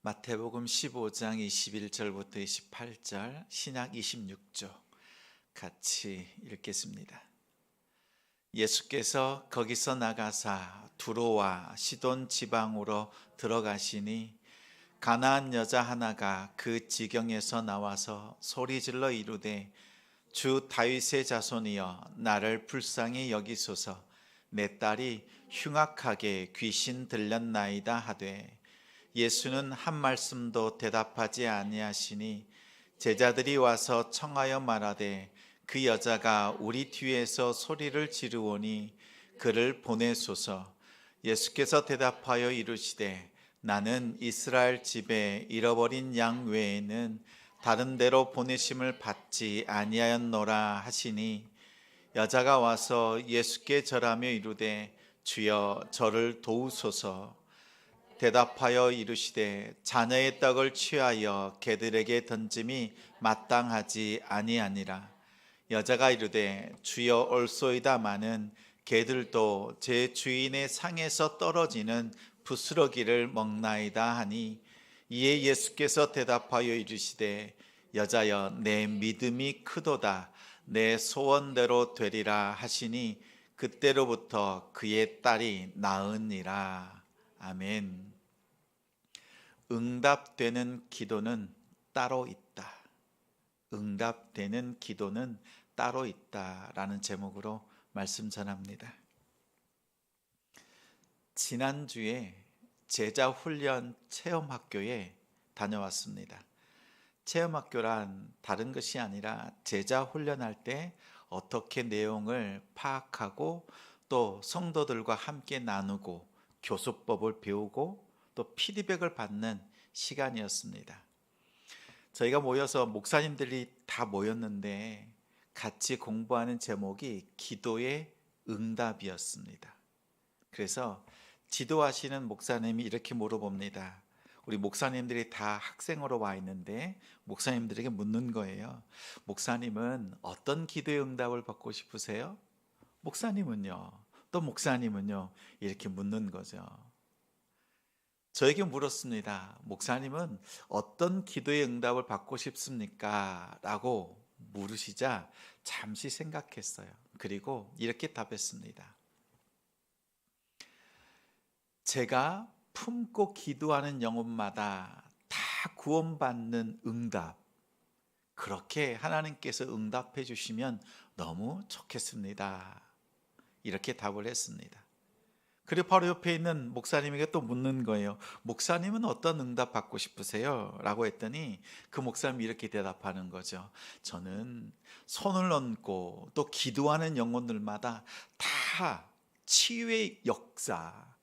마태복음 15장 21절부터 28절, 신약 26조 같이 읽겠습니다. 예수께서 거기서 나가사 두로와 시돈 지방으로 들어가시니 가나안 여자 하나가 그 지경에서 나와서 소리질러 이르되 주 다윗의 자손이여 나를 불쌍히 여기소서. 내 딸이 흉악하게 귀신 들렸나이다 하되 예수는 한 말씀도 대답하지 아니하시니 제자들이 와서 청하여 말하되 그 여자가 우리 뒤에서 소리를 지르오니 그를 보내소서. 예수께서 대답하여 이르시되 나는 이스라엘 집에 잃어버린 양 외에는 다른 데로 보내심을 받지 아니하였노라 하시니 여자가 와서 예수께 절하며 이르되 주여 저를 도우소서. 대답하여 이르시되 자녀의 떡을 취하여 개들에게 던짐이 마땅하지 아니하니라. 여자가 이르되 주여 옳소이다마는 개들도 제 주인의 상에서 떨어지는 부스러기를 먹나이다 하니 이에 예수께서 대답하여 이르시되 여자여 내 믿음이 크도다. 내 소원대로 되리라 하시니 그때로부터 그의 딸이 나으니라. 아멘. 응답되는 기도는 따로 있다. 응답되는 기도는 따로 있다라는 제목으로 말씀 전합니다. 지난주에 제자훈련 체험학교에 다녀왔습니다. 체험학교란 다른 것이 아니라 제자훈련할 때 어떻게 내용을 파악하고 또 성도들과 함께 나누고 교수법을 배우고 또 피드백을 받는 시간이었습니다. 저희가 모여서 목사님들이 다 모였는데 같이 공부하는 제목이 기도의 응답이었습니다. 그래서 지도하시는 목사님이 이렇게 물어봅니다. 우리 목사님들이 다 학생으로 와 있는데 목사님들에게 묻는 거예요. 목사님은 어떤 기도의 응답을 받고 싶으세요? 목사님은요? 또 목사님은요? 이렇게 묻는 거죠. 저에게 물었습니다. 목사님은 어떤 기도의 응답을 받고 싶습니까? 라고 물으시자 잠시 생각했어요. 그리고 이렇게 답했습니다. 제가 품고 기도하는 영혼마다 다 구원받는 응답, 그렇게 하나님께서 응답해 주시면 너무 좋겠습니다. 이렇게 답을 했습니다. 그리고 바로 옆에 있는 목사님에게 또 묻는 거예요. 목사님은 어떤 응답 받고 싶으세요? 라고 했더니 그 목사님이 이렇게 대답하는 거죠. 저는 손을 얹고 또 기도하는 영혼들마다 다 치유의 역사,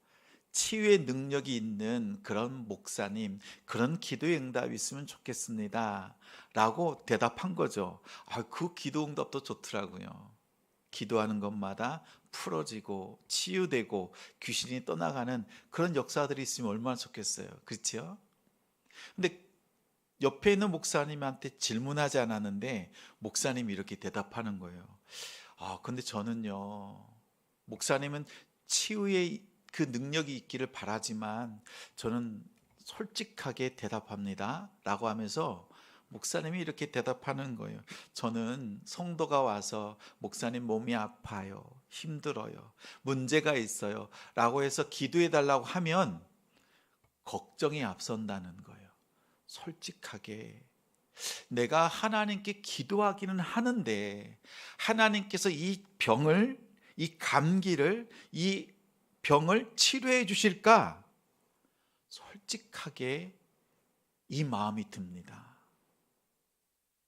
치유의 능력이 있는 그런 목사님, 그런 기도의 응답이 있으면 좋겠습니다. 라고 대답한 거죠. 그 기도 응답도 좋더라고요. 기도하는 것마다 풀어지고 치유되고 귀신이 떠나가는 그런 역사들이 있으면 얼마나 좋겠어요. 그렇죠? 근데 옆에 있는 목사님한테 질문하지 않았는데 목사님이 이렇게 대답하는 거예요. 근데 저는요, 목사님은 치유의 그 능력이 있기를 바라지만 저는 솔직하게 대답합니다. 라고 하면서 목사님이 이렇게 대답하는 거예요. 저는 성도가 와서 목사님 몸이 아파요, 힘들어요, 문제가 있어요 라고 해서 기도해 달라고 하면 걱정이 앞선다는 거예요. 솔직하게 내가 하나님께 기도하기는 하는데 하나님께서 이 병을, 이 감기를, 이 병을 치료해 주실까? 솔직하게 이 마음이 듭니다.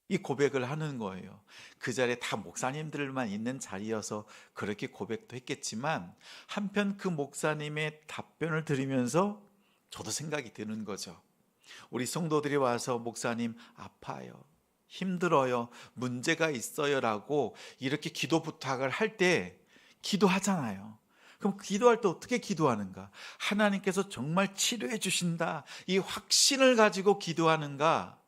이 고백을 하는 거예요. 그 자리에 다 목사님들만 있는 자리여서 그렇게 고백도 했겠지만 한편 그 목사님의 답변을 들으면서 저도 생각이 드는 거죠. 우리 성도들이 와서 목사님 아파요, 힘들어요, 문제가 있어요 라고 이렇게 기도 부탁을 할 때 기도하잖아요. 그럼 기도할 때 어떻게 기도하는가? 하나님께서 정말 치료해 주신다, 이 확신을 가지고 기도하는가?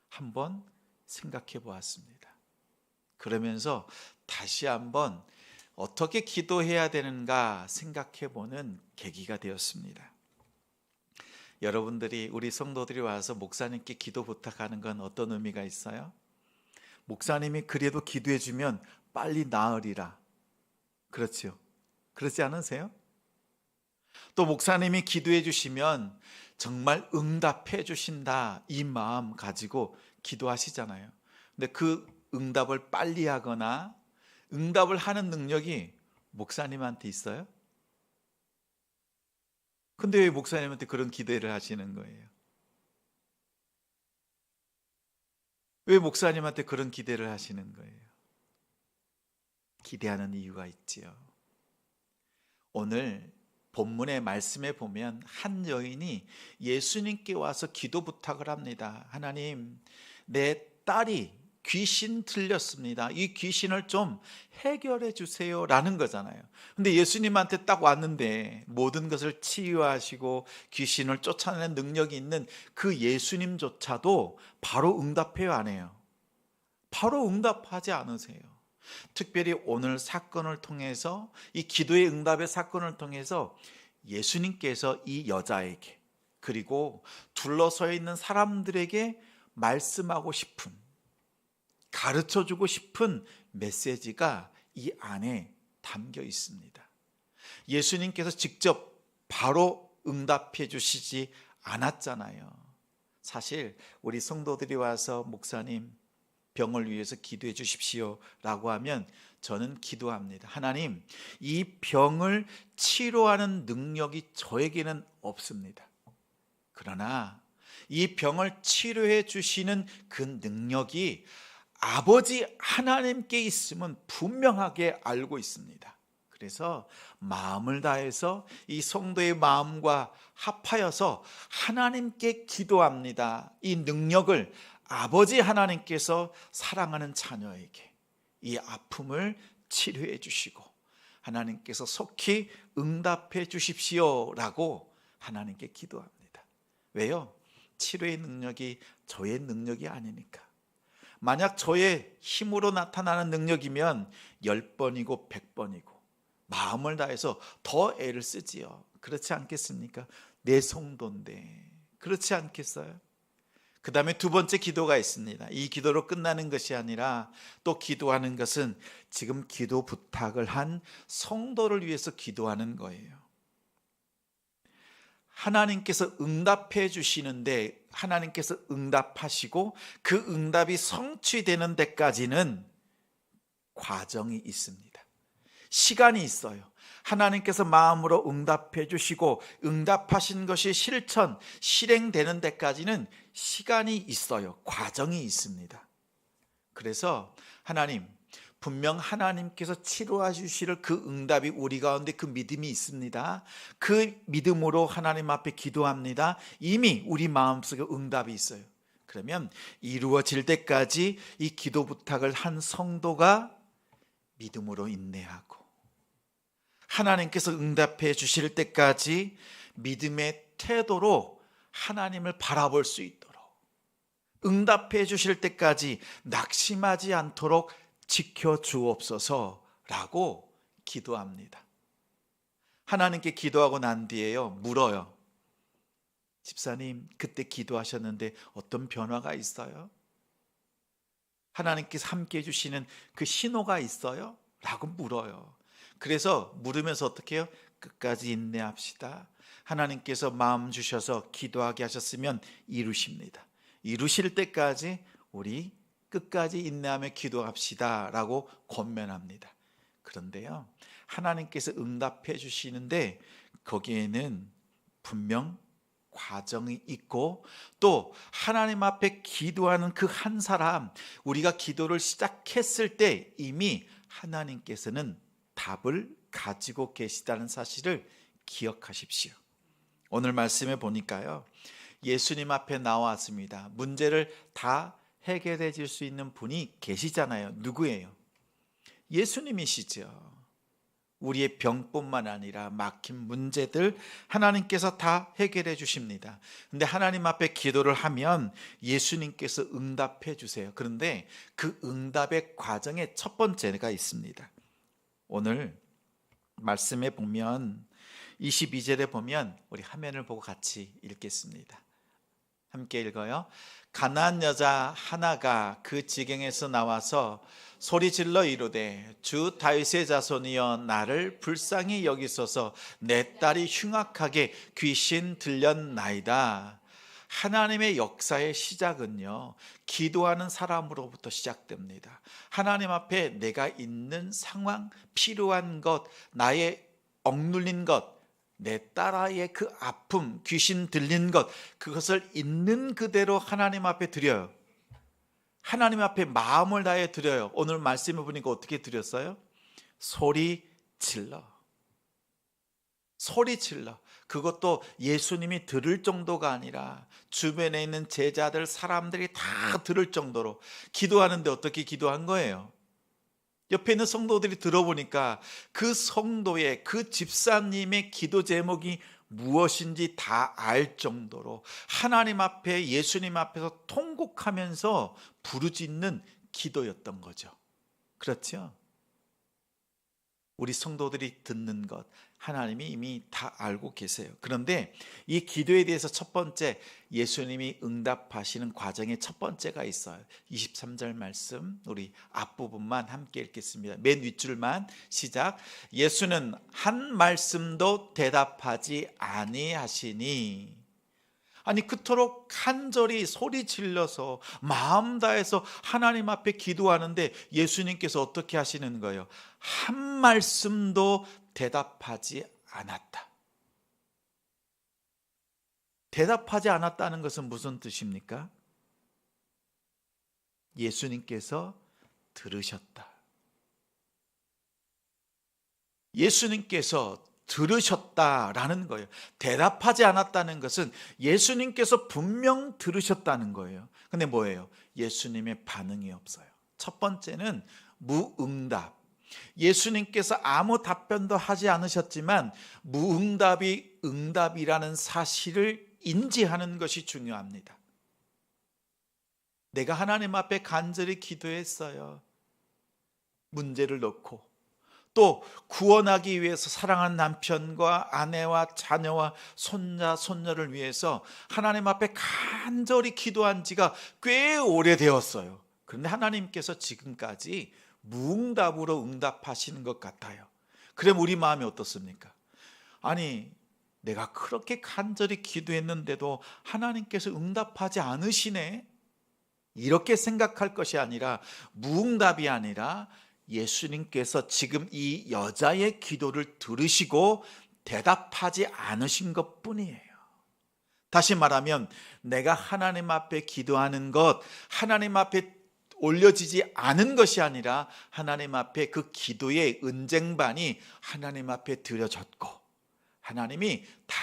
한번 생각해 보았습니다. 그러면서 다시 한번 어떻게 기도해야 되는가 생각해 보는 계기가 되었습니다. 여러분들이 우리 성도들이 와서 목사님께 기도 부탁하는 건 어떤 의미가 있어요? 목사님이 그래도 기도해 주면 빨리 나으리라. 그렇죠? 그렇지 않으세요? 또 목사님이 기도해 주시면 정말 응답해 주신다, 이 마음 가지고 기도하시잖아요. 근데 그 응답을 빨리 하거나 응답을 하는 능력이 목사님한테 있어요? 근데 왜 목사님한테 그런 기대를 하시는 거예요? 왜 목사님한테 그런 기대를 하시는 거예요? 기대하는 이유가 있지요. 오늘 본문의 말씀에 보면 한 여인이 예수님께 와서 기도 부탁을 합니다. 하나님, 내 딸이 귀신 들렸습니다. 이 귀신을 좀 해결해 주세요 라는 거잖아요. 근데 예수님한테 딱 왔는데 모든 것을 치유하시고 귀신을 쫓아내는 능력이 있는 그 예수님조차도 바로 응답해요, 안 해요? 바로 응답하지 않으세요. 특별히 오늘 사건을 통해서, 이 기도의 응답의 사건을 통해서 예수님께서 이 여자에게, 그리고 둘러서 있는 사람들에게 말씀하고 싶은, 가르쳐주고 싶은 메시지가 이 안에 담겨 있습니다. 예수님께서 직접 바로 응답해 주시지 않았잖아요. 사실 우리 성도들이 와서 목사님 병을 위해서 기도해 주십시오 라고 하면 저는 기도합니다. 하나님, 이 병을 치료하는 능력이 저에게는 없습니다. 그러나 이 병을 치료해 주시는 그 능력이 아버지 하나님께 있음은 분명하게 알고 있습니다. 그래서 마음을 다해서 이 성도의 마음과 합하여서 하나님께 기도합니다. 이 능력을 아버지 하나님께서 사랑하는 자녀에게 이 아픔을 치료해 주시고 하나님께서 속히 응답해 주십시오 라고 하나님께 기도합니다. 왜요? 치료의 능력이 저의 능력이 아니니까. 만약 저의 힘으로 나타나는 능력이면 10번이고 100번이고 마음을 다해서 더 애를 쓰지요. 그렇지 않겠습니까? 내 성도인데. 그렇지 않겠어요? 그 다음에 두 번째 기도가 있습니다. 이 기도로 끝나는 것이 아니라 또 기도하는 것은 지금 기도 부탁을 한 성도를 위해서 기도하는 거예요. 하나님께서 응답해 주시는데 하나님께서 응답하시고 그 응답이 성취되는 데까지는 과정이 있습니다. 시간이 있어요. 하나님께서 마음으로 응답해 주시고 응답하신 것이 실행되는 데까지는 시간이 있어요. 과정이 있습니다. 그래서 하나님, 분명 하나님께서 치료해 주실 그 응답이 우리 가운데 그 믿음이 있습니다. 그 믿음으로 하나님 앞에 기도합니다. 이미 우리 마음속에 응답이 있어요. 그러면 이루어질 때까지 이 기도 부탁을 한 성도가 믿음으로 인내하고 하나님께서 응답해 주실 때까지 믿음의 태도로 하나님을 바라볼 수 있도록, 응답해 주실 때까지 낙심하지 않도록 지켜주옵소서라고 기도합니다. 하나님께 기도하고 난 뒤에요, 물어요. 집사님, 그때 기도하셨는데 어떤 변화가 있어요? 하나님께서 함께 해주시는 그 신호가 있어요? 라고 물어요. 그래서 물으면서 어떻게 해요? 끝까지 인내합시다. 하나님께서 마음 주셔서 기도하게 하셨으면 이루십니다. 이루실 때까지 우리 끝까지 인내하며 기도합시다 라고 권면합니다. 그런데요, 하나님께서 응답해 주시는데 거기에는 분명 과정이 있고 또 하나님 앞에 기도하는 그 한 사람, 우리가 기도를 시작했을 때 이미 하나님께서는 답을 가지고 계시다는 사실을 기억하십시오. 오늘 말씀에 보니까요, 예수님 앞에 나왔습니다. 문제를 다 해결해 줄 수 있는 분이 계시잖아요. 누구예요? 예수님이시죠. 우리의 병뿐만 아니라 막힌 문제들 하나님께서 다 해결해 주십니다. 근데 하나님 앞에 기도를 하면 예수님께서 응답해 주세요. 그런데 그 응답의 과정에 첫 번째가 있습니다. 오늘 말씀에 보면 22절에 보면 우리 화면을 보고 같이 읽겠습니다. 함께 읽어요. 가나안 여자 하나가 그 지경에서 나와서 소리질러 이르되 주 다윗의 자손이여 나를 불쌍히 여기소서 내 딸이 흉악하게 귀신 들렸나이다. 하나님의 역사의 시작은요, 기도하는 사람으로부터 시작됩니다. 하나님 앞에 내가 있는 상황, 필요한 것, 나의 억눌린 것, 내 딸아이의 그 아픔, 귀신 들린 것, 그것을 있는 그대로 하나님 앞에 드려요. 하나님 앞에 마음을 다해 드려요. 오늘 말씀해 보니까 어떻게 드렸어요? 소리 질러. 소리 질러. 그것도 예수님이 들을 정도가 아니라 주변에 있는 제자들, 사람들이 다 들을 정도로 기도하는데 어떻게 기도한 거예요? 옆에 있는 성도들이 들어보니까 그 성도의, 그 집사님의 기도 제목이 무엇인지 다 알 정도로 하나님 앞에, 예수님 앞에서 통곡하면서 부르짖는 기도였던 거죠. 그렇죠? 우리 성도들이 듣는 것 하나님이 이미 다 알고 계세요. 그런데 이 기도에 대해서 첫 번째, 예수님이 응답하시는 과정의 첫 번째가 있어요. 23절 말씀 우리 앞부분만 함께 읽겠습니다. 맨 윗줄만 시작. 예수는 한 말씀도 대답하지 아니하시니. 아니, 그토록 간절히 소리 질러서 마음 다해서 하나님 앞에 기도하는데 예수님께서 어떻게 하시는 거예요? 한 말씀도 대답하지 않았다. 대답하지 않았다는 것은 무슨 뜻입니까? 예수님께서 들으셨다. 예수님께서 들으셨다라는 거예요. 대답하지 않았다는 것은 예수님께서 분명 들으셨다는 거예요. 근데 뭐예요? 예수님의 반응이 없어요. 첫 번째는 무응답. 예수님께서 아무 답변도 하지 않으셨지만 무응답이 응답이라는 사실을 인지하는 것이 중요합니다. 내가 하나님 앞에 간절히 기도했어요. 문제를 놓고 또 구원하기 위해서 사랑하는 남편과 아내와 자녀와 손자, 손녀를 위해서 하나님 앞에 간절히 기도한 지가 꽤 오래되었어요. 그런데 하나님께서 지금까지 무응답으로 응답하시는 것 같아요. 그럼 우리 마음이 어떻습니까? 아니, 내가 그렇게 간절히 기도했는데도 하나님께서 응답하지 않으시네? 이렇게 생각할 것이 아니라, 무응답이 아니라 예수님께서 지금 이 여자의 기도를 들으시고 대답하지 않으신 것 뿐이에요. 다시 말하면 내가 하나님 앞에 기도하는 것, 하나님 앞에 올려지지 않은 것이 아니라 하나님 앞에 그 기도의 은쟁반이 하나님 앞에 드려졌고 하나님이 다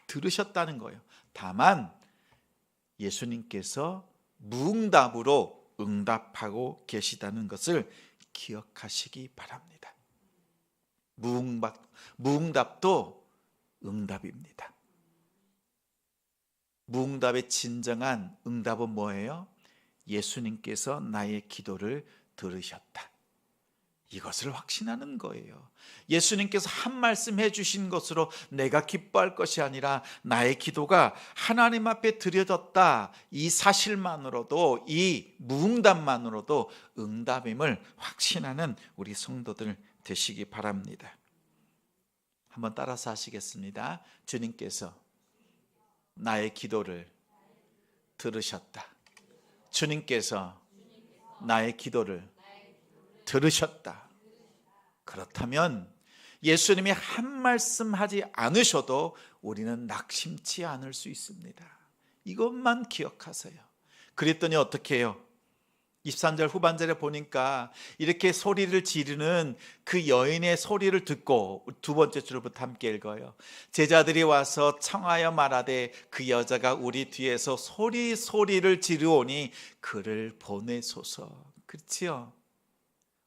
들으셨다는 거예요. 다만 예수님께서 무응답으로 응답하고 계시다는 것을 기억하시기 바랍니다. 무응답도 응답입니다. 무응답의 진정한 응답은 뭐예요? 예수님께서 나의 기도를 들으셨다. 이것을 확신하는 거예요. 예수님께서 한 말씀 해주신 것으로 내가 기뻐할 것이 아니라 나의 기도가 하나님 앞에 드려졌다. 이 사실만으로도, 이 무응답만으로도 응답임을 확신하는 우리 성도들 되시기 바랍니다. 한번 따라서 하시겠습니다. 주님께서 나의 기도를 들으셨다. 주님께서 나의 기도를 들으셨다. 그렇다면 예수님이 한 말씀 하지 않으셔도 우리는 낙심치 않을 수 있습니다. 이것만 기억하세요. 그랬더니 어떻게 해요? 23절 후반절에 보니까 이렇게 소리를 지르는 그 여인의 소리를 듣고, 두 번째 줄부터 함께 읽어요. 제자들이 와서 청하여 말하되 그 여자가 우리 뒤에서 소리를 지르오니 그를 보내소서. 그렇지요?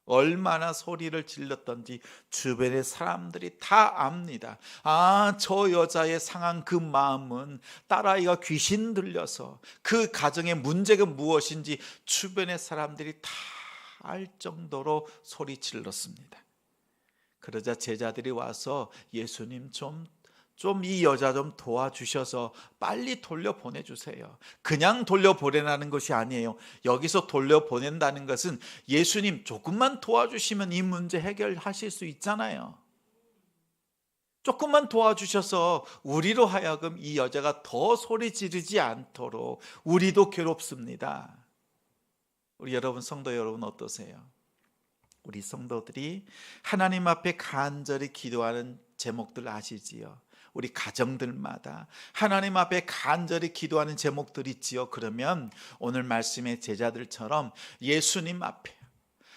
얼마나 소리를 질렀던지 주변의 사람들이 다 압니다. 아, 저 여자의 상한 그 마음은 딸아이가 귀신 들려서 그 가정의 문제가 무엇인지 주변의 사람들이 다 알 정도로 소리 질렀습니다. 그러자 제자들이 와서 예수님 좀 좀 이 여자 좀 도와주셔서 빨리 돌려보내주세요. 그냥 돌려보내라는 것이 아니에요. 여기서 돌려보낸다는 것은 예수님 조금만 도와주시면 이 문제 해결하실 수 있잖아요. 조금만 도와주셔서 우리로 하여금 이 여자가 더 소리 지르지 않도록, 우리도 괴롭습니다. 우리 여러분, 성도 여러분 어떠세요? 우리 성도들이 하나님 앞에 간절히 기도하는 제목들 아시지요? 우리 가정들마다 하나님 앞에 간절히 기도하는 제목들 있지요. 그러면 오늘 말씀의 제자들처럼 예수님 앞에,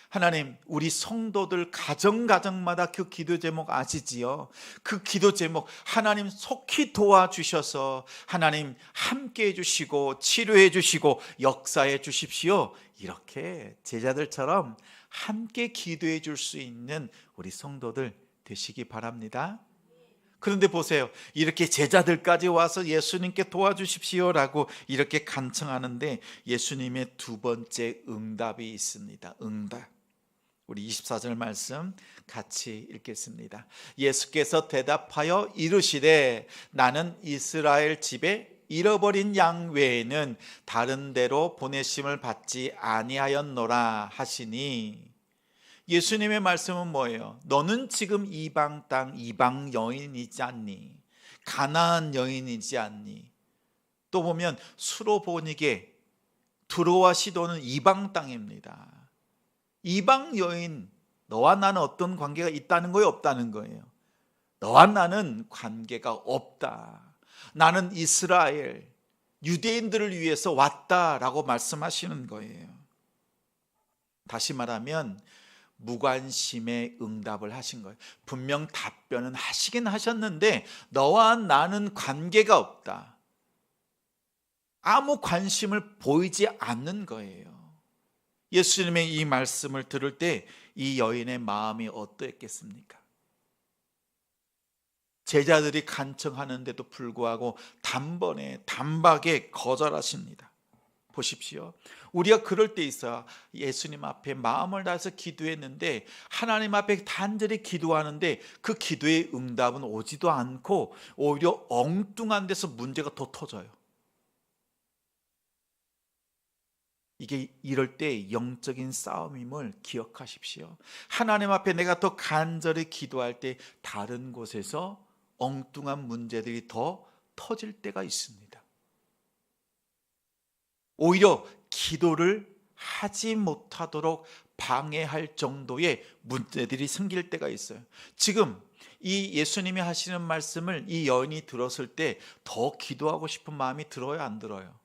하나님, 우리 성도들 가정마다 그 기도 제목 아시지요? 그 기도 제목 하나님 속히 도와주셔서 하나님 함께 해주시고 치료해 주시고 역사해 주십시오. 이렇게 제자들처럼 함께 기도해 줄 수 있는 우리 성도들 되시기 바랍니다. 그런데 보세요, 이렇게 제자들까지 와서 예수님께 도와주십시오라고 이렇게 간청하는데 예수님의 두 번째 응답이 있습니다. 응답. 우리 24절 말씀 같이 읽겠습니다. 예수께서 대답하여 이르시되 나는 이스라엘 집에 잃어버린 양 외에는 다른 데로 보내심을 받지 아니하였노라 하시니, 예수님의 말씀은 뭐예요? 너는 지금 이방 땅 이방 여인이지 않니? 가나안 여인이지 않니? 또 보면 수로보니게 두로와 시도는 이방 땅입니다. 이방 여인, 너와 나는 어떤 관계가 있다는 거예요? 없다는 거예요? 너와 나는 관계가 없다. 나는 이스라엘 유대인들을 위해서 왔다라고 말씀하시는 거예요. 다시 말하면 무관심의 응답을 하신 거예요. 분명 답변은 하시긴 하셨는데 너와 나는 관계가 없다. 아무 관심을 보이지 않는 거예요. 예수님의 이 말씀을 들을 때 이 여인의 마음이 어떠했겠습니까? 제자들이 간청하는데도 불구하고 단박에 거절하십니다. 보십시오. 우리가 그럴 때 있어요. 예수님 앞에 마음을 다해서 기도했는데, 하나님 앞에 단절히 기도하는데 그 기도의 응답은 오지도 않고 오히려 엉뚱한 데서 문제가 더 터져요. 이게 이럴 때 영적인 싸움임을 기억하십시오. 하나님 앞에 내가 더 간절히 기도할 때 다른 곳에서 엉뚱한 문제들이 더 터질 때가 있습니다. 오히려 기도를 하지 못하도록 방해할 정도의 문제들이 생길 때가 있어요. 지금 이 예수님이 하시는 말씀을 이 여인이 들었을 때 더 기도하고 싶은 마음이 들어요, 안 들어요?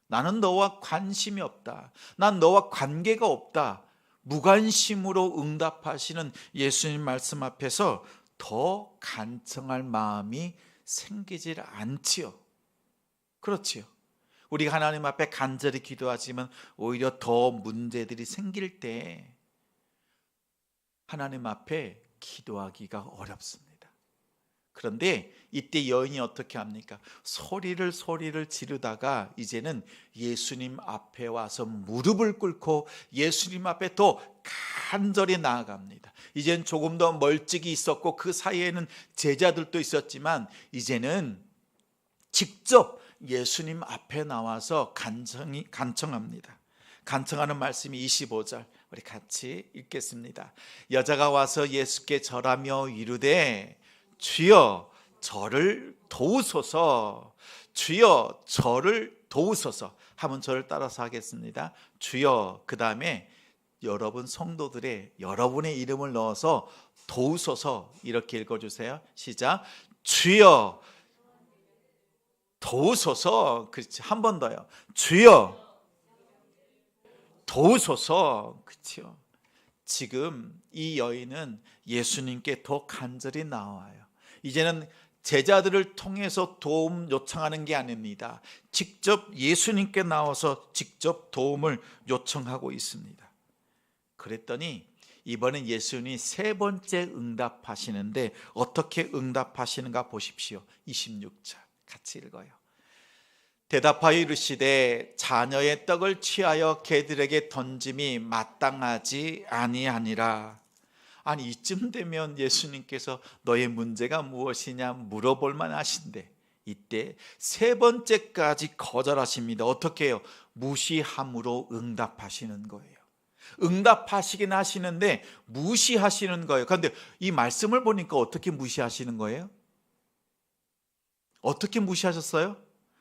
나는 너와 관심이 없다. 난 너와 관계가 없다. 무관심으로 응답하시는 예수님 말씀 앞에서 더 간청할 마음이 생기질 않지요. 그렇지요. 우리가 하나님 앞에 간절히 기도하지만 오히려 더 문제들이 생길 때 하나님 앞에 기도하기가 어렵습니다. 그런데 이때 여인이 어떻게 합니까? 소리를 지르다가 이제는 예수님 앞에 와서 무릎을 꿇고 예수님 앞에 더 간절히 나아갑니다. 이제는 조금 더 멀찍이 있었고 그 사이에는 제자들도 있었지만 이제는 직접 예수님 앞에 나와서 간청합니다. 간청하는 말씀이 25절 우리 같이 읽겠습니다. 여자가 와서 예수께 절하며 이르되 주여 저를 도우소서, 주여 저를 도우소서. 한번 저를 따라서 하겠습니다. 주여, 그 다음에 여러분 성도들의 여러분의 이름을 넣어서 도우소서 이렇게 읽어주세요. 시작. 주여 도우소서. 그렇지. 한 번 더요. 주여 도우소서. 그렇죠. 지금 이 여인은 예수님께 더 간절히 나와요. 이제는 제자들을 통해서 도움 요청하는 게 아닙니다. 직접 예수님께 나와서 직접 도움을 요청하고 있습니다. 그랬더니 이번엔 예수님이 세 번째 응답하시는데 어떻게 응답하시는가 보십시오. 26절 같이 읽어요. 대답하여 이르시되 자녀의 떡을 취하여 개들에게 던짐이 마땅하지 아니하니라. 아니 이쯤 되면 예수님께서 너의 문제가 무엇이냐 물어볼 만하신데 이때 세 번째까지 거절하십니다. 어떻게 해요? 무시함으로 응답하시는 거예요. 응답하시긴 하시는데 무시하시는 거예요. 그런데 이 말씀을 보니까 어떻게 무시하시는 거예요? 어떻게 무시하셨어요?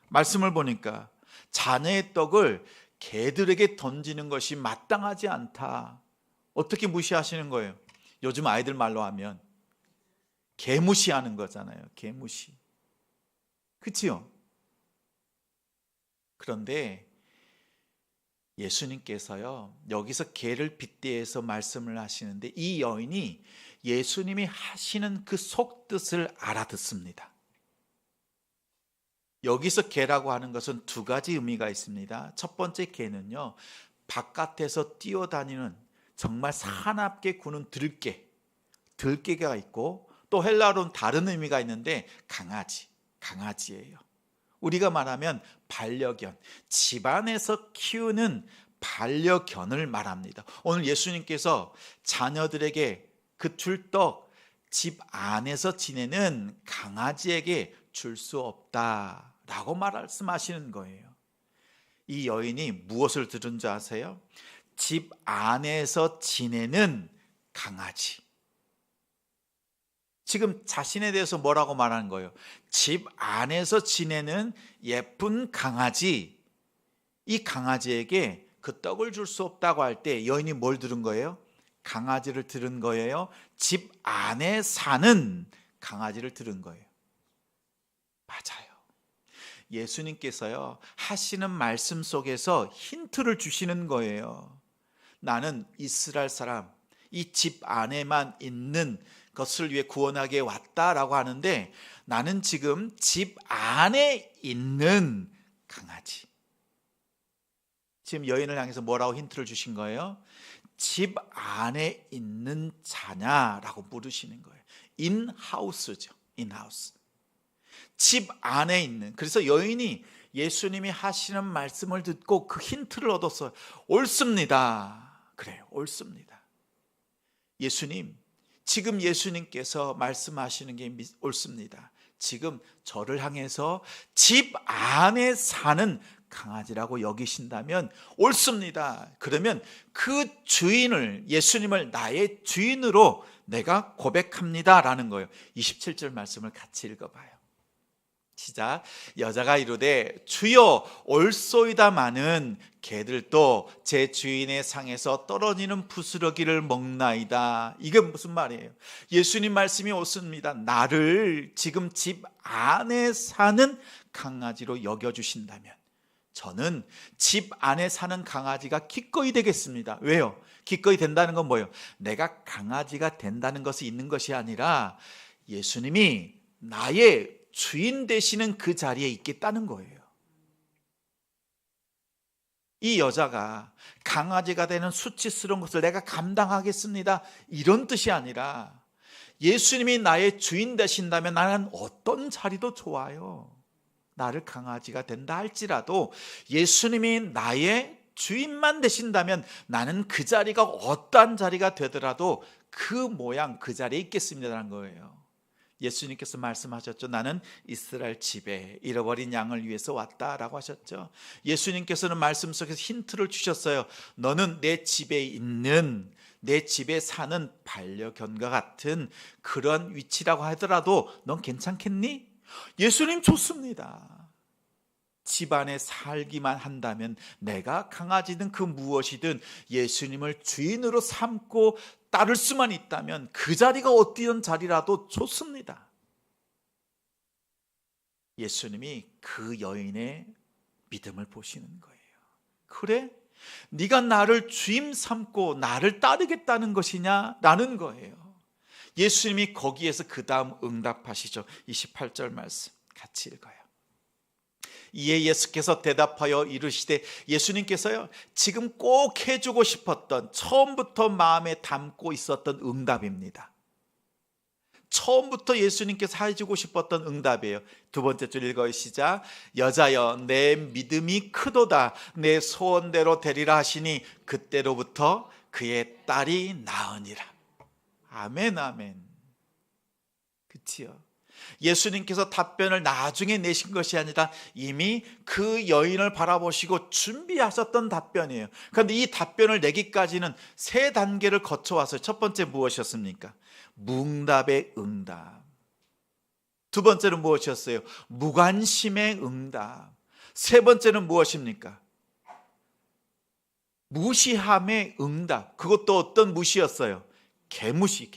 말씀을 보니까 자녀의 떡을 개들에게 던지는 것이 마땅하지 않다. 어떻게 무시하시는 거예요? 요즘 아이들 말로 하면 개무시하는 거잖아요. 개무시. 그치요? 그런데 예수님께서요, 여기서 개를 빗대어서 말씀을 하시는데 이 여인이 예수님이 하시는 그 속뜻을 알아듣습니다. 여기서 개라고 하는 것은 두 가지 의미가 있습니다. 첫 번째 개는요, 바깥에서 뛰어다니는 정말 사납게 구는 들개가 있고, 또 헬라어로는 다른 의미가 있는데 강아지예요. 우리가 말하면 반려견, 집안에서 키우는 반려견을 말합니다. 오늘 예수님께서 자녀들에게 그 줄 떡 집 안에서 지내는 강아지에게 줄 수 없다라고 말씀하시는 거예요. 이 여인이 무엇을 들은 줄 아세요? 집 안에서 지내는 강아지. 지금 자신에 대해서 뭐라고 말하는 거예요? 집 안에서 지내는 예쁜 강아지. 이 강아지에게 그 떡을 줄 수 없다고 할 때 여인이 뭘 들은 거예요? 강아지를 들은 거예요? 집 안에 사는 강아지를 들은 거예요. 맞아요. 예수님께서요, 하시는 말씀 속에서 힌트를 주시는 거예요. 나는 이스라엘 사람, 이 집 안에만 있는 것을 위해 구원하게 왔다라고 하는데 나는 지금 집 안에 있는 강아지. 지금 여인을 향해서 뭐라고 힌트를 주신 거예요? 집 안에 있는 자냐라고 물으시는 거예요. 인하우스죠. 인하우스. 집 안에 있는. 그래서 여인이 예수님이 하시는 말씀을 듣고 그 힌트를 얻었어요. 옳습니다. 그래요. 옳습니다. 예수님, 지금 예수님께서 말씀하시는 게 옳습니다. 지금 저를 향해서 집 안에 사는 강아지라고 여기신다면 옳습니다. 그러면 그 주인을, 예수님을 나의 주인으로 내가 고백합니다 라는 거예요. 27절 말씀을 같이 읽어봐요. 시작. 여자가 이르되 주여 옳소이다마는 개들도 제 주인의 상에서 떨어지는 부스러기를 먹나이다. 이게 무슨 말이에요? 예수님 말씀이 옳습니다. 나를 지금 집 안에 사는 강아지로 여겨주신다면 저는 집 안에 사는 강아지가 기꺼이 되겠습니다. 왜요? 기꺼이 된다는 건 뭐예요? 내가 강아지가 된다는 것이 있는 것이 아니라 예수님이 나의 주인 되시는 그 자리에 있겠다는 거예요. 이 여자가 강아지가 되는 수치스러운 것을 내가 감당하겠습니다, 이런 뜻이 아니라 예수님이 나의 주인 되신다면 나는 어떤 자리도 좋아요. 나를 강아지가 된다 할지라도 예수님이 나의 주인만 되신다면 나는 그 자리가 어떠한 자리가 되더라도 그 모양 그 자리에 있겠습니다라는 거예요. 예수님께서 말씀하셨죠. 나는 이스라엘 집에 잃어버린 양을 위해서 왔다라고 하셨죠. 예수님께서는 말씀 속에서 힌트를 주셨어요. 너는 내 집에 있는, 내 집에 사는 반려견과 같은 그런 위치라고 하더라도 넌 괜찮겠니? 예수님 좋습니다. 집안에 살기만 한다면 내가 강아지든 그 무엇이든 예수님을 주인으로 삼고 따를 수만 있다면 그 자리가 어떤 자리라도 좋습니다. 예수님이 그 여인의 믿음을 보시는 거예요. 그래? 네가 나를 주임 삼고 나를 따르겠다는 것이냐? 라는 거예요. 예수님이 거기에서 그 다음 응답하시죠. 28절 말씀 같이 읽어요. 이에 예수께서 대답하여 이르시되, 예수님께서요 지금 꼭 해주고 싶었던, 처음부터 마음에 담고 있었던 응답입니다. 처음부터 예수님께서 해주고 싶었던 응답이에요. 두 번째 줄 읽어요. 시작. 여자여 내 믿음이 크도다, 내 소원대로 되리라 하시니 그때로부터 그의 딸이 나으니라. 아멘, 아멘. 그치요? 예수님께서 답변을 나중에 내신 것이 아니라 이미 그 여인을 바라보시고 준비하셨던 답변이에요. 그런데 이 답변을 내기까지는 세 단계를 거쳐왔어요. 첫 번째 무엇이었습니까? 무응답의 응답. 두 번째는 무엇이었어요? 무관심의 응답. 세 번째는 무엇입니까? 무시함의 응답. 그것도 어떤 무시였어요? 개무시.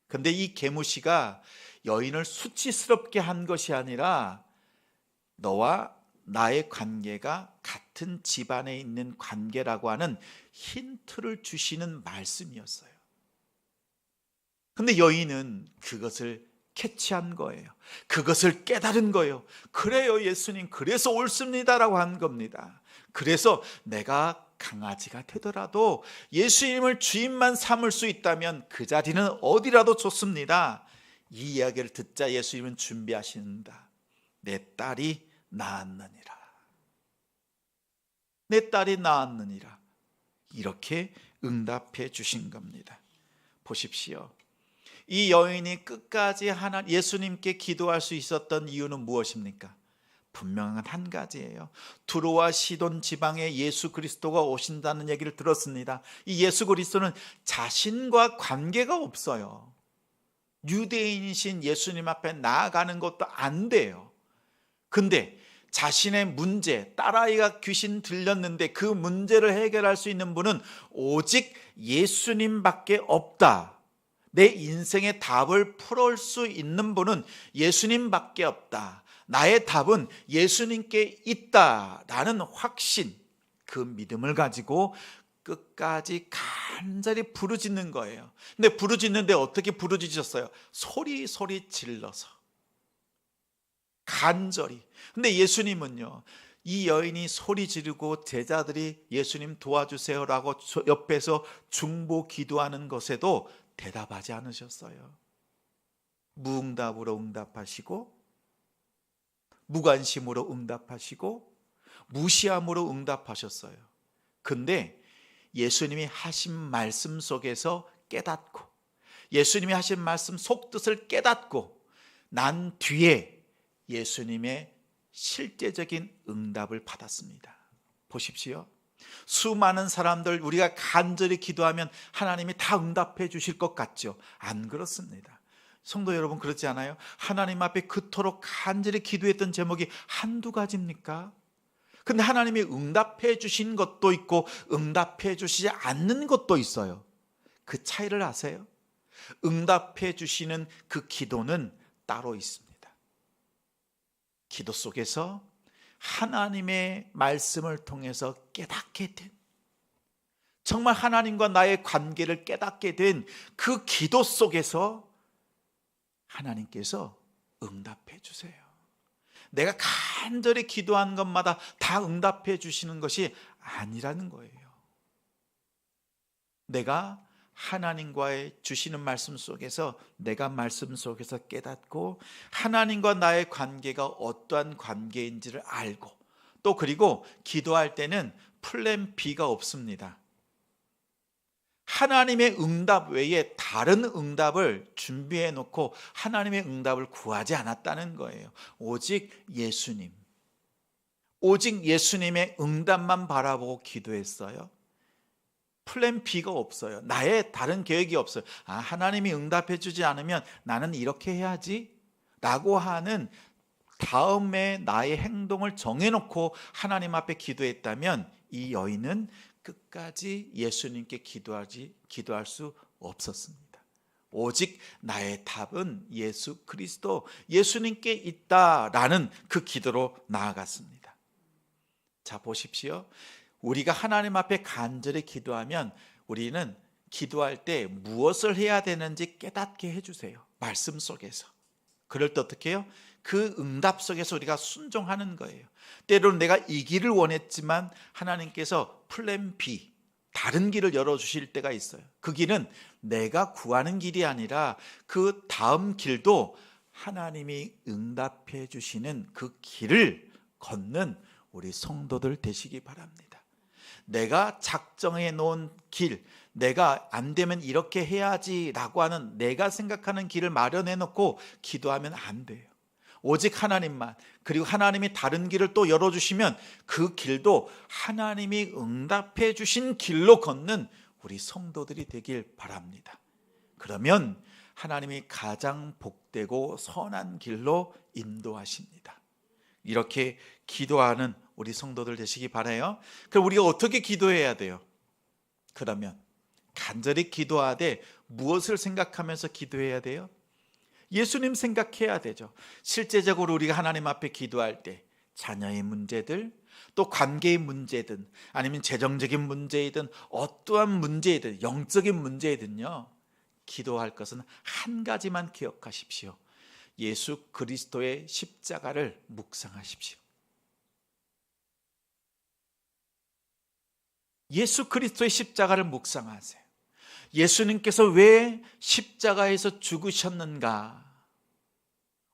근데 이 개무시가 여인을 수치스럽게 한 것이 아니라 너와 나의 관계가 같은 집안에 있는 관계라고 하는 힌트를 주시는 말씀이었어요. 근데 여인은 그것을 캐치한 거예요. 그것을 깨달은 거예요. 그래요, 예수님. 그래서 옳습니다라고 한 겁니다. 그래서 내가 강아지가 되더라도 예수님을 주인만 삼을 수 있다면 그 자리는 어디라도 좋습니다. 이 이야기를 듣자 예수님은 준비하신다. 내 딸이 나았느니라. 내 딸이 나았느니라. 이렇게 응답해 주신 겁니다. 보십시오. 이 여인이 끝까지 예수님께 기도할 수 있었던 이유는 무엇입니까? 분명한 한 가지예요. 두로와 시돈 지방에 예수 그리스도가 오신다는 얘기를 들었습니다. 이 예수 그리스도는 자신과 관계가 없어요. 유대인이신 예수님 앞에 나아가는 것도 안 돼요. 근데 자신의 문제, 딸아이가 귀신 들렸는데 그 문제를 해결할 수 있는 분은 오직 예수님밖에 없다. 내 인생의 답을 풀어올 수 있는 분은 예수님밖에 없다. 나의 답은 예수님께 있다라는 확신, 그 믿음을 가지고 끝까지 간절히 부르짖는 거예요. 근데 부르짖는데 어떻게 부르짖었어요? 소리 질러서 간절히. 근데 예수님은요, 이 여인이 소리 지르고 제자들이 예수님 도와주세요라고 옆에서 중보 기도하는 것에도 대답하지 않으셨어요. 무응답으로 응답하시고, 무관심으로 응답하시고, 무시함으로 응답하셨어요. 근데 예수님이 하신 말씀 속에서 깨닫고, 예수님이 하신 말씀 속뜻을 깨닫고 난 뒤에 예수님의 실제적인 응답을 받았습니다. 보십시오. 수많은 사람들, 우리가 간절히 기도하면 하나님이 다 응답해 주실 것 같죠? 안 그렇습니다. 성도 여러분, 그렇지 않아요? 하나님 앞에 그토록 간절히 기도했던 제목이 한두 가지입니까? 근데 하나님이 응답해 주신 것도 있고 응답해 주시지 않는 것도 있어요. 그 차이를 아세요? 응답해 주시는 그 기도는 따로 있습니다. 기도 속에서 하나님의 말씀을 통해서 깨닫게 된, 정말 하나님과 나의 관계를 깨닫게 된 그 기도 속에서 하나님께서 응답해 주세요. 내가 간절히 기도한 것마다 다 응답해 주시는 것이 아니라는 거예요. 내가 하나님과의 주시는 말씀 속에서, 내가 말씀 속에서 깨닫고 하나님과 나의 관계가 어떠한 관계인지를 알고, 또 그리고 기도할 때는 플랜 B가 없습니다. 하나님의 응답 외에 다른 응답을 준비해 놓고 하나님의 응답을 구하지 않았다는 거예요. 오직 예수님, 오직 예수님의 응답만 바라보고 기도했어요. 플랜 B가 없어요. 나의 다른 계획이 없어요. 하나님이 응답해 주지 않으면 나는 이렇게 해야지 라고 하는 다음에 나의 행동을 정해놓고 하나님 앞에 기도했다면 이 여인은 끝까지 예수님께 기도할 수 없었습니다. 오직 나의 답은 예수 그리스도, 예수님께 있다라는 그 기도로 나아갔습니다. 자, 보십시오. 우리가 하나님 앞에 간절히 기도하면 우리는 기도할 때 무엇을 해야 되는지 깨닫게 해주세요. 말씀 속에서. 그럴 때 어떻게 해요? 그 응답 속에서 우리가 순종하는 거예요. 때로는 내가 이 길을 원했지만 하나님께서 플랜 B, 다른 길을 열어주실 때가 있어요. 그 길은 내가 구하는 길이 아니라 그 다음 길도 하나님이 응답해 주시는 그 길을 걷는 우리 성도들 되시기 바랍니다. 내가 작정해 놓은 길, 내가 안 되면 이렇게 해야지라고 하는 내가 생각하는 길을 마련해 놓고 기도하면 안 돼요. 오직 하나님만, 그리고 하나님이 다른 길을 또 열어주시면 그 길도 하나님이 응답해 주신 길로 걷는 우리 성도들이 되길 바랍니다. 그러면 하나님이 가장 복되고 선한 길로 인도하십니다. 이렇게 기도하는 우리 성도들 되시기 바라요. 그럼 우리가 어떻게 기도해야 돼요? 그러면 간절히 기도하되 무엇을 생각하면서 기도해야 돼요? 예수님 생각해야 되죠. 실제적으로 우리가 하나님 앞에 기도할 때 자녀의 문제들, 또 관계의 문제든 아니면 재정적인 문제이든 어떠한 문제이든 영적인 문제이든요, 기도할 것은 한 가지만 기억하십시오. 예수 그리스도의 십자가를 묵상하십시오. 예수 그리스도의 십자가를 묵상하세요. 예수님께서 왜 십자가에서 죽으셨는가?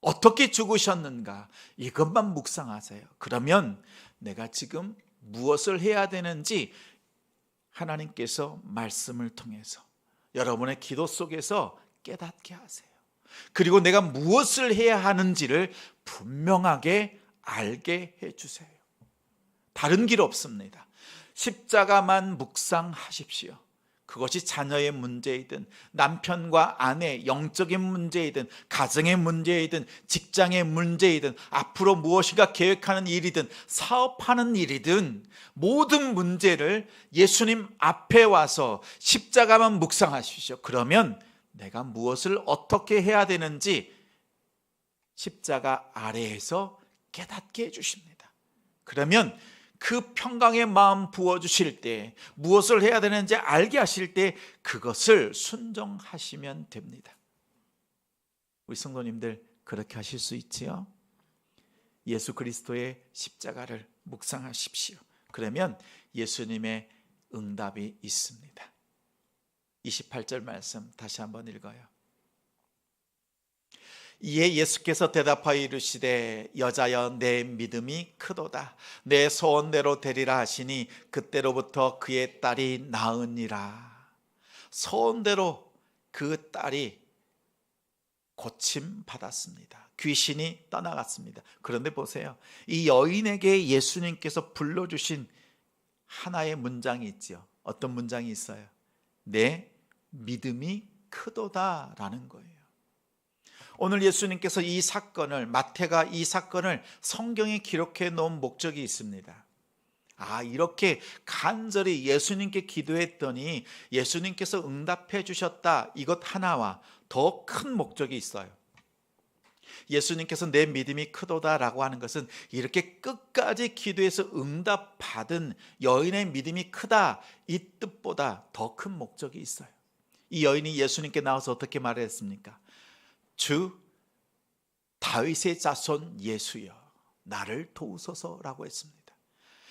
어떻게 죽으셨는가? 이것만 묵상하세요. 그러면 내가 지금 무엇을 해야 되는지 하나님께서 말씀을 통해서 여러분의 기도 속에서 깨닫게 하세요. 그리고 내가 무엇을 해야 하는지를 분명하게 알게 해주세요. 다른 길 없습니다. 십자가만 묵상하십시오. 그것이 자녀의 문제이든 남편과 아내 영적인 문제이든 가정의 문제이든 직장의 문제이든 앞으로 무엇인가 계획하는 일이든 사업하는 일이든 모든 문제를 예수님 앞에 와서 십자가만 묵상하십시오. 그러면 내가 무엇을 어떻게 해야 되는지 십자가 아래에서 깨닫게 해주십니다. 그러면 그 평강의 마음 부어주실 때, 무엇을 해야 되는지 알게 하실 때 그것을 순종하시면 됩니다. 우리 성도님들 그렇게 하실 수 있지요? 예수 그리스도의 십자가를 묵상하십시오. 그러면 예수님의 응답이 있습니다. 28절 말씀 다시 한번 읽어요. 이에 예수께서 대답하여 이르시되 여자여 내 믿음이 크도다. 내 소원대로 되리라 하시니 그때로부터 그의 딸이 나으니라. 소원대로 그 딸이 고침 받았습니다. 귀신이 떠나갔습니다. 그런데 보세요. 이 여인에게 예수님께서 불러주신 하나의 문장이 있죠. 어떤 문장이 있어요? 내 믿음이 크도다라는 거예요. 오늘 예수님께서 이 사건을, 마태가 이 사건을 성경에 기록해 놓은 목적이 있습니다. 이렇게 간절히 예수님께 기도했더니 예수님께서 응답해 주셨다, 이것 하나와 더 큰 목적이 있어요. 예수님께서 내 믿음이 크도다라고 하는 것은 이렇게 끝까지 기도해서 응답받은 여인의 믿음이 크다, 이 뜻보다 더 큰 목적이 있어요. 이 여인이 예수님께 나와서 어떻게 말했습니까? 주 다윗의 자손 예수여 나를 도우소서라고 했습니다.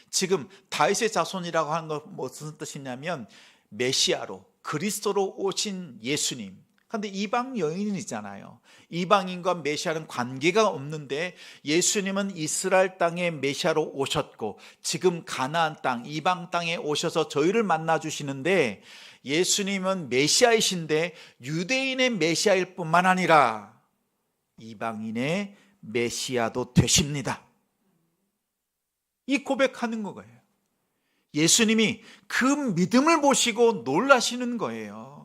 지금 다윗의 자손이라고 하는 건 무슨 뜻이냐면 메시아로, 그리스도로 오신 예수님. 그런데 이방 여인이잖아요. 이방인과 메시아는 관계가 없는데 예수님은 이스라엘 땅에 메시아로 오셨고 지금 가나안 땅, 이방 땅에 오셔서 저희를 만나 주시는데 예수님은 메시아이신데 유대인의 메시아일 뿐만 아니라 이방인의 메시아도 되십니다. 이 고백하는 거예요. 예수님이 그 믿음을 보시고 놀라시는 거예요.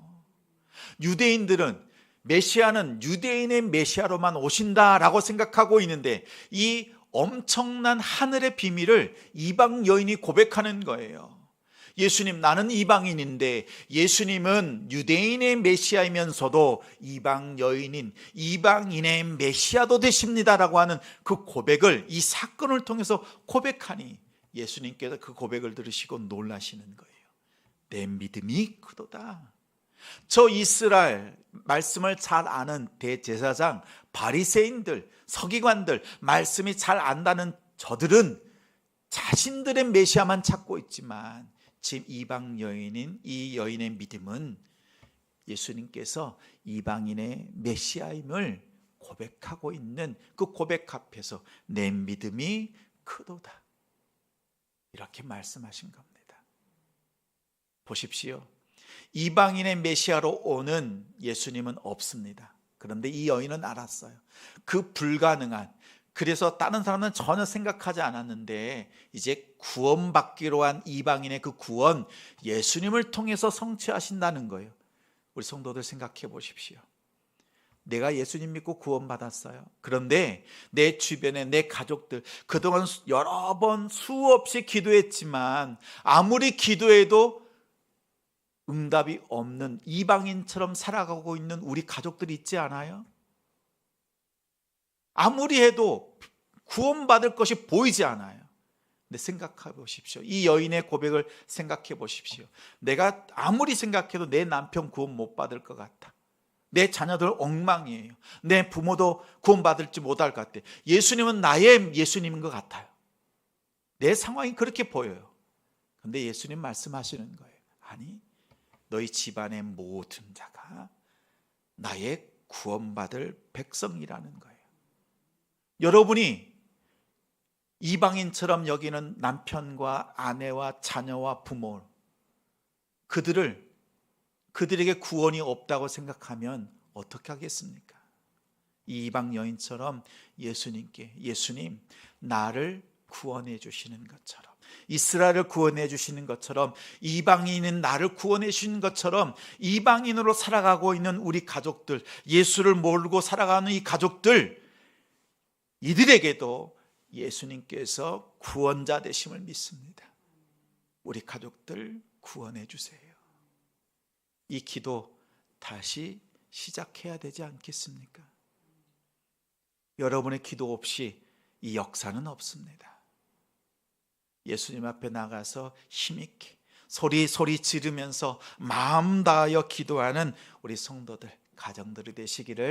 유대인들은 메시아는 유대인의 메시아로만 오신다라고 생각하고 있는데 이 엄청난 하늘의 비밀을 이방 여인이 고백하는 거예요. 예수님, 나는 이방인인데 예수님은 유대인의 메시아이면서도 이방 여인인 이방인의 메시아도 되십니다라고 하는 그 고백을 이 사건을 통해서 고백하니 예수님께서 그 고백을 들으시고 놀라시는 거예요. 내 믿음이 크도다. 저 이스라엘 말씀을 잘 아는 대제사장, 바리새인들, 서기관들, 말씀이 잘 안다는 저들은 자신들의 메시아만 찾고 있지만 지금 이방 여인인 이 여인의 믿음은 예수님께서 이방인의 메시아임을 고백하고 있는 그 고백 앞에서 내 믿음이 크도다, 이렇게 말씀하신 겁니다. 보십시오. 이방인의 메시아로 오는 예수님은 없습니다. 그런데 이 여인은 알았어요. 그 불가능한, 그래서 다른 사람은 전혀 생각하지 않았는데 이제 구원받기로 한 이방인의 그 구원, 예수님을 통해서 성취하신다는 거예요. 우리 성도들 생각해 보십시오. 내가 예수님 믿고 구원받았어요. 그런데 내 주변에 내 가족들, 그동안 여러 번 수없이 기도했지만 아무리 기도해도 응답이 없는 이방인처럼 살아가고 있는 우리 가족들이 있지 않아요? 아무리 해도 구원받을 것이 보이지 않아요. 근데 생각해 보십시오. 이 여인의 고백을 생각해 보십시오. 내가 아무리 생각해도 내 남편 구원 못 받을 것 같아. 내 자녀들 엉망이에요. 내 부모도 구원받을지 못할 것 같아. 예수님은 나의 예수님인 것 같아요. 내 상황이 그렇게 보여요. 그런데 예수님 말씀하시는 거예요. 아니, 너희 집안의 모든 자가 나의 구원받을 백성이라는 거예요. 여러분이 이방인처럼 여기는 남편과 아내와 자녀와 부모, 그들에게 구원이 없다고 생각하면 어떻게 하겠습니까? 이 이방 여인처럼 예수님께, 예수님 나를 구원해 주시는 것처럼, 이스라엘을 구원해 주시는 것처럼, 이방인은 나를 구원해 주시는 것처럼 이방인으로 살아가고 있는 우리 가족들, 예수를 모르고 살아가는 이 가족들, 이들에게도 예수님께서 구원자 되심을 믿습니다. 우리 가족들 구원해 주세요. 이 기도 다시 시작해야 되지 않겠습니까? 여러분의 기도 없이 이 역사는 없습니다. 예수님 앞에 나가서 힘있게 소리 지르면서 마음 다하여 기도하는 우리 성도들, 가정들이 되시기를